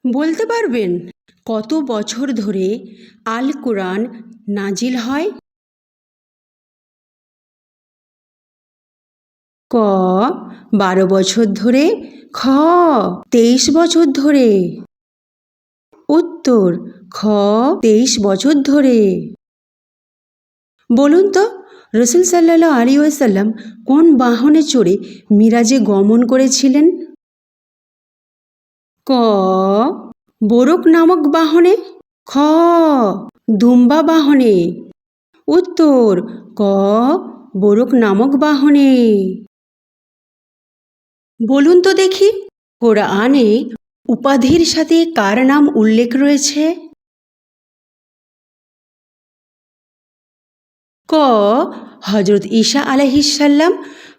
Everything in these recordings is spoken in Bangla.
বলতে পারবেন কত বছর ধরে আল কোরআন নাজিল হয়? ক 12 বছর ধরে, খ 23 বছর ধরে। উত্তর খ 23 বছর ধরে। বলুন তো, রসুল সাল্লাল্লাহু আলাইহি ওয়াসাল্লাম কোন বাহনে চড়ে মিরাজে গমন করেছিলেন? ক বোরক নামক বাহনে, খ দুম্বা বাহনে। উত্তর ক বোরক নামক বাহনে। বলুন তো দেখি, কোরআনে উপাধির সাথে কার নাম উল্লেখ রয়েছে? ক হজরত ঈসা আলাইহিসসালাম,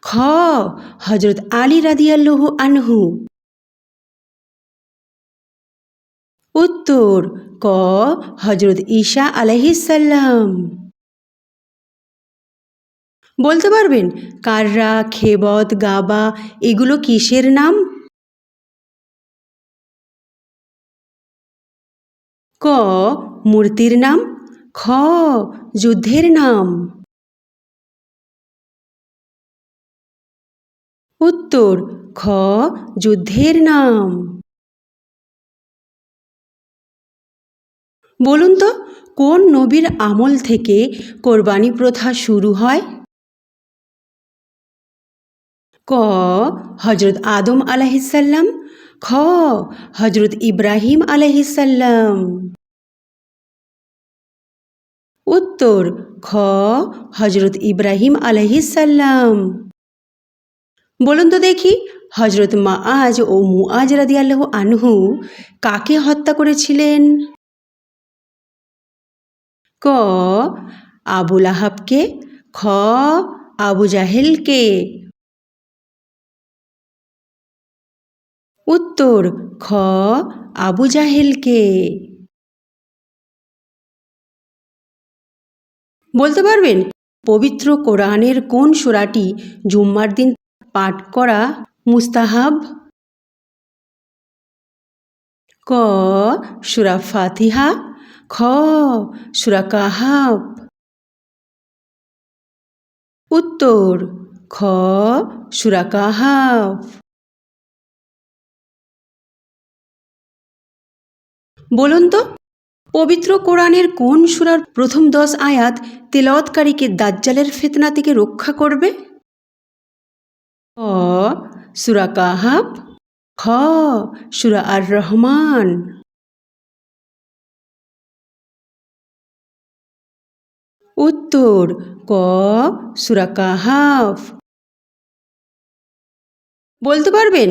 খ হজরত আলী রাদিয়াল্লাহু আনহু। উত্তর ক হজরত ঈসা আলাইহিসসালাম। বলতে পারবেন কাররা, খেবত, গাবা এগুলো কিসের নাম? ক মূর্তির নাম, খ যুদ্ধের নাম। উত্তর খ যুদ্ধের নাম। বলুন তো, কোন নবীর আমল থেকে কোরবানি প্রথা শুরু হয়? ক হজরত আদম আলাইহিসসালাম, খ হজরত ইব্রাহিম আলাইহিসসালাম। উত্তর খ হজরত ইব্রাহিম আলাইহিসসালাম। বলুন তো দেখি, হজরত মাআজ ও মুআজ রাদিয়াল্লাহু আনহু কাকে হত্যা করেছিলেন? ক আবু লাহাবকে, খ আবু জাহেলকে। উত্তর খ আবু জাহেলকে। বলতে পারবেন পবিত্র কোরআনের কোন সূরাটি জুম্মার দিন পাঠ করা মুস্তাহাব? ক সূরা ফাতিহা, খ সূরা কাহাফ। উত্তর খ সূরা কাহাফ। বলুন তো, পবিত্র কোরআনের কোন সূরার প্রথম 10 আয়াত তেলাওয়াতকারীকে দাজ্জালের ফিতনা থেকে রক্ষা করবে? ক সূরা কাহাফ, খ সূরা আর রহমান। উত্তর ক সূরা কাহাফ। বলতে পারবেন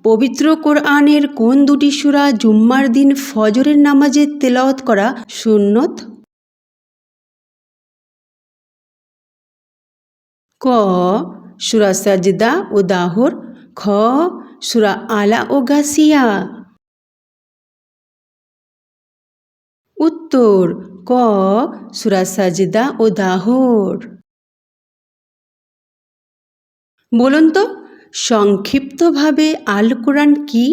পবিত্র কোরআনের কোন দুটি সূরা জুম্মার দিন ফজরের নামাজে তেলাওয়াত করা সুন্নত? ক সূরা সাজদা ও দাহর, খ সূরা আলা ও গাসিয়া। উত্তর ক সূরা সাজদা ও দাহর। বলুন তো, সংক্ষিপ্তভাবে আল কোরআন কি?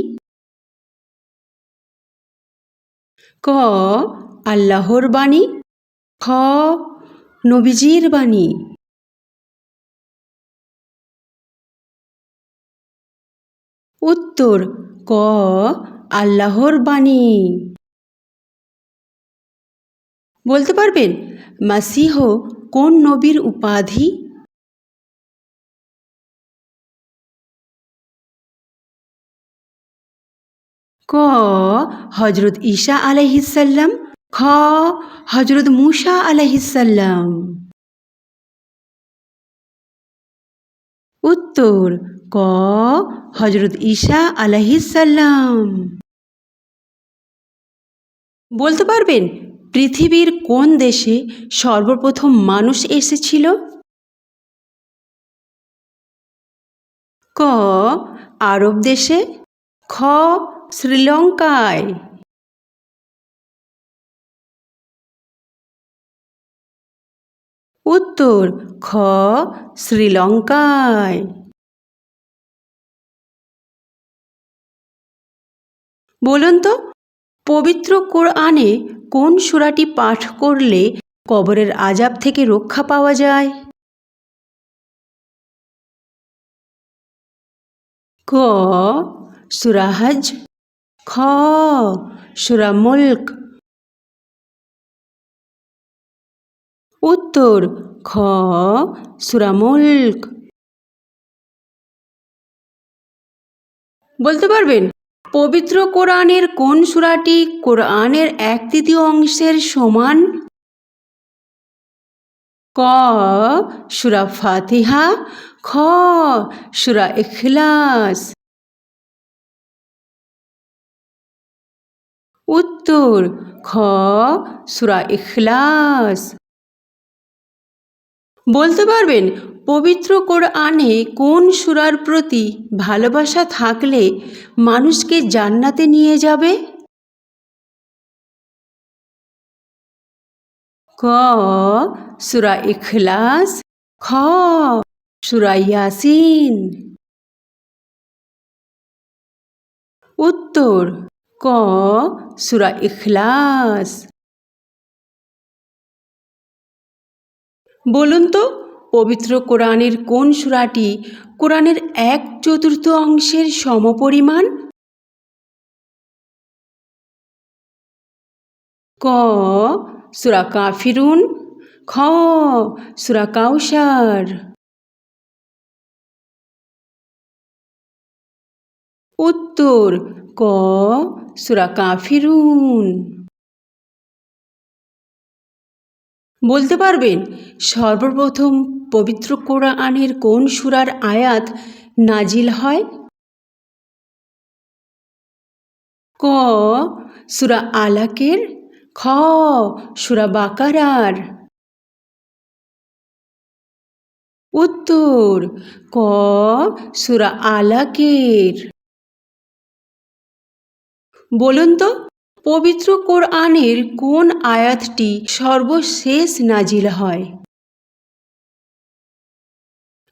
ক আল্লাহর বাণী, খ নবীজির বাণী। উত্তর ক আল্লাহর বাণী। বলতে পারবেন মাসিহ কোন নবীর উপাধি? ক হজরত ঈসা আলাইহিসসালাম, খ হজরত মূসা আলাইহিসসালাম। উত্তর ক হজরত ঈসা আলাইহিসসালাম। বলতে পারবেন পৃথিবীর কোন দেশে সর্বপ্রথম মানুষ এসেছিল? ক আরব দেশে, খ শ্রীলঙ্কায়। উত্তর খ শ্রীলঙ্কায়। বলুন তো, পবিত্র কোরআনে কোন সূরাটি পাঠ করলে কবরের আযাব থেকে রক্ষা পাওয়া যায়? ক সূরা হজ, খ সূরা মুলক। উত্তর খ সূরা মুলক। বলতে পারবেন পবিত্র কোরআনের কোন সূরাটি কোরআনের 1/3 অংশের সমান? ক সূরা ফাতিহা, খ সূরা ইখলাস। উত্তর খ সূরা ইখলাস। বলতে পারবেন পবিত্র কোরআনে কোন সূরার প্রতি ভালোবাসা থাকলে মানুষকে জান্নাতে নিয়ে যাবে? ক সূরা ইখলাস, খ সূরা ইয়াসিন। উত্তর ক সূরা ইখলাস। বলুন তো পবিত্র কোরআনের কোন সূরাটি কোরআনের 1/4 অংশের সমপরিমাণ? ক সূরা কাফিরুন, খ সূরা কাউসার। উত্তর ক সূরা কাফিরুন। বলতে পারবেন সর্বপ্রথম পবিত্র কোরআনের কোন সূরার আয়াত নাজিল হয়? ক সূরা আলাকের, খ সূরা বাকারার। উত্তর ক সূরা আলাকের। বলুন তো পবিত্র কোরআনের কোন আয়াতটি সর্বশেষ নাজিল হয়?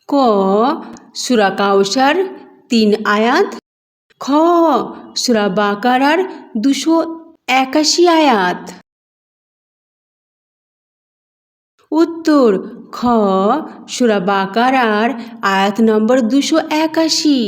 ক সূরা কাউসার 3 আয়াত, খ সূরা বাকারার 281 আয়াত। উত্তর খ সূরা বাকারার আয়াত নম্বর 281।